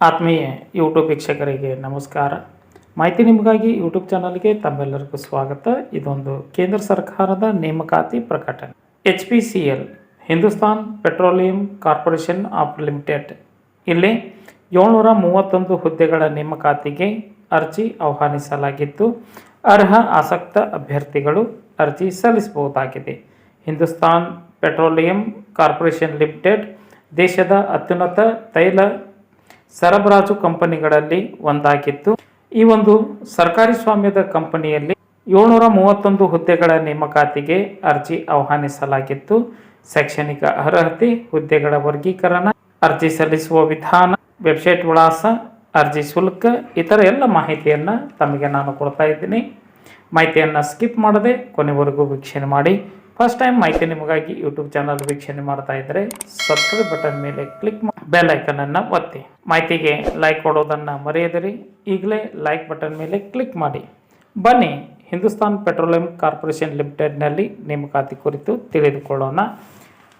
ಆತ್ಮೀಯ ಯೂಟ್ಯೂಬ್ ವೀಕ್ಷಕರಿಗೆ ನಮಸ್ಕಾರ. ಮಾಹಿತಿ ನಿಮಗಾಗಿ ಯೂಟ್ಯೂಬ್ ಚಾನಲ್ಗೆ ತಮ್ಮೆಲ್ಲರಿಗೂ ಸ್ವಾಗತ. ಇದೊಂದು ಕೇಂದ್ರ ಸರ್ಕಾರದ ನೇಮಕಾತಿ ಪ್ರಕಟಣೆ. HPCL Hindustan petroleum corporation of limited ಇಲ್ಲಿ 731 ಹುದ್ದೆಗಳ ನೇಮಕಾತಿಗೆ ಅರ್ಜಿ ಆಹ್ವಾನಿಸಲಾಗಿದ್ದು ಅರ್ಹ ಆಸಕ್ತ ಅಭ್ಯರ್ಥಿಗಳು ಅರ್ಜಿ ಸಲ್ಲಿಸಬಹುದಾಗಿದೆ. ಹಿಂದೂಸ್ತಾನ್ ಪೆಟ್ರೋಲಿಯಂ ಕಾರ್ಪೊರೇಷನ್ ಲಿಮಿಟೆಡ್ ದೇಶದ ಅತ್ಯುನ್ನತ ತೈಲ ಸರಬರಾಜು ಕಂಪನಿಗಳಲ್ಲಿ ಒಂದಾಗಿದ್ದು ಈ ಒಂದು ಸರ್ಕಾರಿ ಸ್ವಾಮ್ಯದ ಕಂಪನಿಯಲ್ಲಿ 731 ಹುದ್ದೆಗಳ ನೇಮಕಾತಿಗೆ ಅರ್ಜಿ ಆಹ್ವಾನಿಸಲಾಗಿದ್ದು ಶೈಕ್ಷಣಿಕ ಅರ್ಹತೆ, ಹುದ್ದೆಗಳ ವರ್ಗೀಕರಣ, ಅರ್ಜಿ ಸಲ್ಲಿಸುವ ವಿಧಾನ, ವೆಬ್ಸೈಟ್ ವಿಳಾಸ, ಅರ್ಜಿ ಶುಲ್ಕ ಇತರ ಎಲ್ಲ ಮಾಹಿತಿಯನ್ನು ತಮಗೆ ನಾನು ಕೊಡ್ತಾ ಇದ್ದೀನಿ. ಮಾಹಿತಿಯನ್ನು ಸ್ಕಿಪ್ ಮಾಡದೆ ಕೊನೆವರೆಗೂ ವೀಕ್ಷಣೆ ಮಾಡಿ. ಫಸ್ಟ್ ಟೈಮ್ ಮಾಹಿತಿ ನಿಮಗಾಗಿ ಯೂಟ್ಯೂಬ್ ಚಾನಲ್ ವೀಕ್ಷಣೆ ಮಾಡ್ತಾ ಇದ್ದರೆ ಸಬ್ಸ್ಕ್ರೈಬ್ ಬಟನ್ ಮೇಲೆ ಕ್ಲಿಕ್ ಮಾಡಿ ಬೆಲ್ ಐಕನನ್ನು ಒತ್ತಿ. ಮಾಹಿತಿಗೆ ಲೈಕ್ ಕೊಡೋದನ್ನು ಮರೆಯದಿರಿ. ಈಗಲೇ ಲೈಕ್ ಬಟನ್ ಮೇಲೆ ಕ್ಲಿಕ್ ಮಾಡಿ. ಬನ್ನಿ ಹಿಂದೂಸ್ತಾನ್ ಪೆಟ್ರೋಲಿಯಂ ಕಾರ್ಪೊರೇಷನ್ ಲಿಮಿಟೆಡ್ನಲ್ಲಿ ನೇಮಕಾತಿ ಕುರಿತು ತಿಳಿದುಕೊಳ್ಳೋಣ.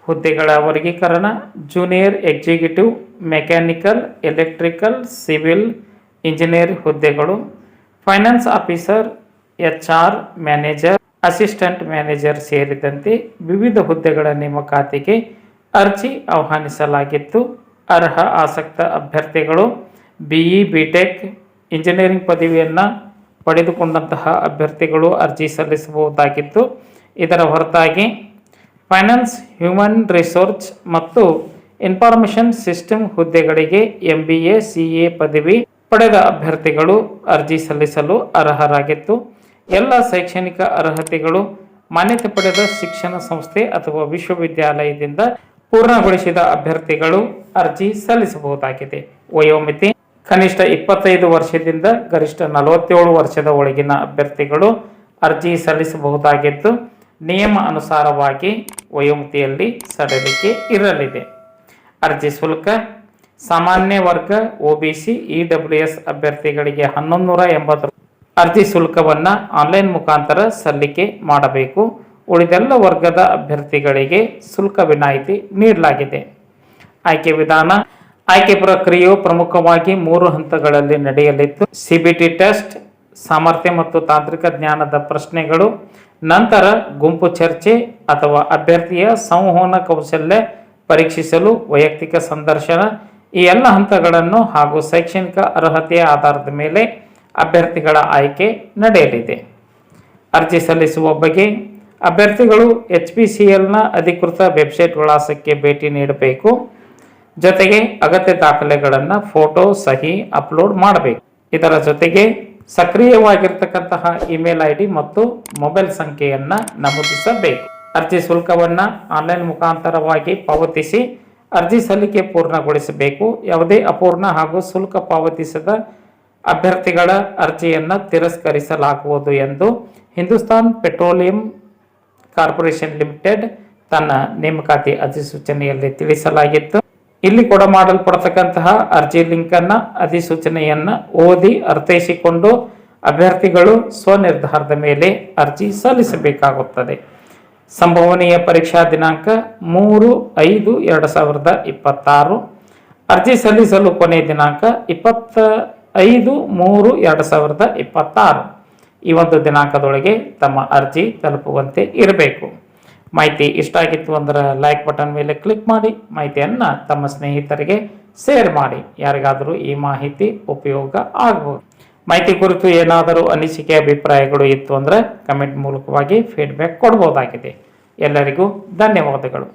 ಹುದ್ದೆಗಳ ವರ್ಗೀಕರಣ: junior executive, mechanical, electrical, civil engineer ಹುದ್ದೆಗಳು, finance officer, HR manager, assistant manager ಸೇರಿದಂತೆ ವಿವಿಧ ಹುದ್ದೆಗಳ ನೇಮಕಾತಿಗೆ ಅರ್ಜಿ ಆಹ್ವಾನಿಸಲಾಗಿದ್ದು ಅರ್ಹ ಆಸಕ್ತ ಅಭ್ಯರ್ಥಿಗಳು BE BTech ಇಂಜಿನಿಯರಿಂಗ್ ಪದವಿಯನ್ನು ಪಡೆದುಕೊಂಡಂತಹ ಅಭ್ಯರ್ಥಿಗಳು ಅರ್ಜಿ ಸಲ್ಲಿಸಬಹುದಾಗಿದ್ದು ಇದರ ಹೊರತಾಗಿ ಫೈನಾನ್ಸ್, ಹ್ಯೂಮನ್ ರಿಸೋರ್ಸ್ ಮತ್ತು ಇನ್ಫಾರ್ಮೇಷನ್ ಸಿಸ್ಟಮ್ ಹುದ್ದೆಗಳಿಗೆ MBA CA ಪದವಿ ಪಡೆದ ಅಭ್ಯರ್ಥಿಗಳು ಅರ್ಜಿ ಸಲ್ಲಿಸಲು ಅರ್ಹರಾಗಿದ್ದು ಎಲ್ಲ ಶೈಕ್ಷಣಿಕ ಅರ್ಹತೆಗಳು ಮಾನ್ಯತೆ ಪಡೆದ ಶಿಕ್ಷಣ ಸಂಸ್ಥೆ ಅಥವಾ ವಿಶ್ವವಿದ್ಯಾಲಯದಿಂದ ಪೂರ್ಣಗೊಳಿಸಿದ ಅಭ್ಯರ್ಥಿಗಳು ಅರ್ಜಿ ಸಲ್ಲಿಸಬಹುದಾಗಿದೆ. ವಯೋಮಿತಿ ಕನಿಷ್ಠ 25 ವರ್ಷದಿಂದ ಗರಿಷ್ಠ 47 ವರ್ಷದ ಒಳಗಿನ ಅಭ್ಯರ್ಥಿಗಳು ಅರ್ಜಿ ಸಲ್ಲಿಸಬಹುದಾಗಿದ್ದು ನಿಯಮ ಅನುಸಾರವಾಗಿ ವಯೋಮಿತಿಯಲ್ಲಿ ಸಡಿಲಿಕೆ ಇರಲಿದೆ. ಅರ್ಜಿ ಶುಲ್ಕ: ಸಾಮಾನ್ಯ ವರ್ಗ, OBC, EWS ಅಭ್ಯರ್ಥಿಗಳಿಗೆ 1180 ಅರ್ಜಿ ಶುಲ್ಕವನ್ನು ಆನ್ಲೈನ್ ಮುಖಾಂತರ ಸಲ್ಲಿಕೆ ಮಾಡಬೇಕು. ಉಳಿದೆಲ್ಲ ವರ್ಗದ ಅಭ್ಯರ್ಥಿಗಳಿಗೆ ಶುಲ್ಕ ವಿನಾಯಿತಿ ನೀಡಲಾಗಿದೆ. ಆಯ್ಕೆ ವಿಧಾನ: ಆಯ್ಕೆ ಪ್ರಕ್ರಿಯೆಯು ಪ್ರಮುಖವಾಗಿ 3 ಹಂತಗಳಲ್ಲಿ ನಡೆಯಲಿದ್ದು CBT ಟೆಸ್ಟ್, ಸಾಮರ್ಥ್ಯ ಮತ್ತು ತಾಂತ್ರಿಕ ಜ್ಞಾನದ ಪ್ರಶ್ನೆಗಳು, ನಂತರ ಗುಂಪು ಚರ್ಚೆ ಅಥವಾ ಅಭ್ಯರ್ಥಿಯ ಸಂವಹನ ಕೌಶಲ್ಯ ಪರೀಕ್ಷಿಸಲು ವೈಯಕ್ತಿಕ ಸಂದರ್ಶನ. ಈ ಎಲ್ಲ ಹಂತಗಳನ್ನು ಹಾಗೂ ಶೈಕ್ಷಣಿಕ ಅರ್ಹತೆಯ ಆಧಾರದ ಮೇಲೆ ಅಭ್ಯರ್ಥಿಗಳ ಆಯ್ಕೆ ನಡೆಯಲಿದೆ. ಅರ್ಜಿ ಸಲ್ಲಿಸುವ ಬಗೆ: ಅಭ್ಯರ್ಥಿಗಳು HPCLನ ಅಧಿಕೃತ ವೆಬ್ಸೈಟ್ ವಿಳಾಸಕ್ಕೆ ಭೇಟಿ ನೀಡಬೇಕು. ಜೊತೆಗೆ ಅಗತ್ಯ ದಾಖಲೆಗಳನ್ನು ಫೋಟೋ ಸಹಿ ಅಪ್ಲೋಡ್ ಮಾಡಬೇಕು. ಇದರ ಜೊತೆಗೆ ಸಕ್ರಿಯವಾಗಿರ್ತಕ್ಕಂತಹ ಇಮೇಲ್ ID ಮತ್ತು ಮೊಬೈಲ್ ಸಂಖ್ಯೆಯನ್ನು ನಮೂದಿಸಬೇಕು. ಅರ್ಜಿ ಶುಲ್ಕವನ್ನು ಆನ್ಲೈನ್ ಮುಖಾಂತರವಾಗಿ ಪಾವತಿಸಿ ಅರ್ಜಿ ಸಲ್ಲಿಕೆ ಪೂರ್ಣಗೊಳಿಸಬೇಕು. ಯಾವುದೇ ಅಪೂರ್ಣ ಹಾಗೂ ಶುಲ್ಕ ಪಾವತಿಸದ ಅಭ್ಯರ್ಥಿಗಳ ಅರ್ಜಿಯನ್ನು ತಿರಸ್ಕರಿಸಲಾಗುವುದು ಎಂದು ಹಿಂದೂಸ್ತಾನ್ ಪೆಟ್ರೋಲಿಯಂ ಕಾರ್ಪೊರೇಷನ್ ಲಿಮಿಟೆಡ್ ತನ್ನ ನೇಮಕಾತಿ ಅಧಿಸೂಚನೆಯಲ್ಲಿ ತಿಳಿಸಲಾಗಿತ್ತು. ಇಲ್ಲಿ ಕೊಡಮಾಡಲ್ಪಡತಕ್ಕಂತಹ ಅರ್ಜಿ ಲಿಂಕನ್ನು ಅಧಿಸೂಚನೆಯನ್ನು ಓದಿ ಅರ್ಥೈಸಿಕೊಂಡು ಅಭ್ಯರ್ಥಿಗಳು ಸ್ವನಿರ್ಧಾರದ ಮೇಲೆ ಅರ್ಜಿ ಸಲ್ಲಿಸಬೇಕಾಗುತ್ತದೆ. ಸಂಭವನೀಯ ಪರೀಕ್ಷಾ ದಿನಾಂಕ 3/5/2026. ಅರ್ಜಿ ಸಲ್ಲಿಸಲು ಕೊನೆಯ ದಿನಾಂಕ 25/3/2026. ಈ ಒಂದು ದಿನಾಂಕದೊಳಗೆ ತಮ್ಮ ಅರ್ಜಿ ತಲುಪುವಂತೆ ಇರಬೇಕು. ಮಾಹಿತಿ ಇಷ್ಟ ಆಗಿತ್ತು ಅಂದರೆ ಲೈಕ್ ಬಟನ್ ಮೇಲೆ ಕ್ಲಿಕ್ ಮಾಡಿ. ಮಾಹಿತಿಯನ್ನು ತಮ್ಮ ಸ್ನೇಹಿತರಿಗೆ ಶೇರ್ ಮಾಡಿ. ಯಾರಿಗಾದರೂ ಈ ಮಾಹಿತಿ ಉಪಯೋಗ ಆಗಬಹುದು. ಮಾಹಿತಿ ಕುರಿತು ಏನಾದರೂ ಅನಿಸಿಕೆ ಅಭಿಪ್ರಾಯಗಳು ಇತ್ತು ಅಂದರೆ ಕಮೆಂಟ್ ಮೂಲಕವಾಗಿ ಫೀಡ್ಬ್ಯಾಕ್ ಕೊಡ್ಬೋದಾಗಿದೆ. ಎಲ್ಲರಿಗೂ ಧನ್ಯವಾದಗಳು.